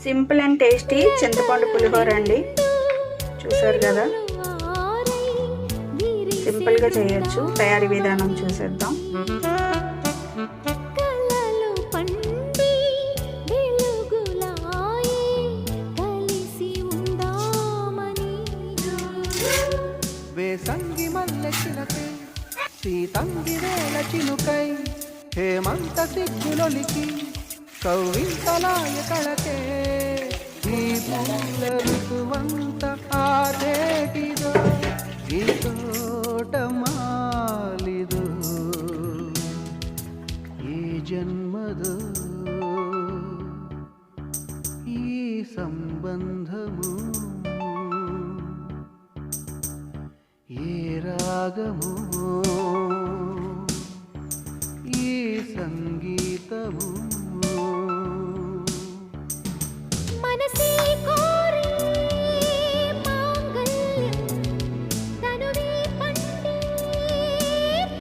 Simple and tasty చింతపండు పులిహోర అండి. చూసారు కదా, సింపుల్గా చేయొచ్చు. తయారీ విధానం చూసేద్దాం. వేసంగి మల్లె చిలకై సీతంగి వేళ చిలుకై హేమంత సిగ్గులొలికి కౌవింతలాయ కళకే ఈ పూల ఋతువంత ఆదేటిదో ఈ తోట మాలిదో ఈ జన్మదో ఈ సంబంధము ఏ రాగము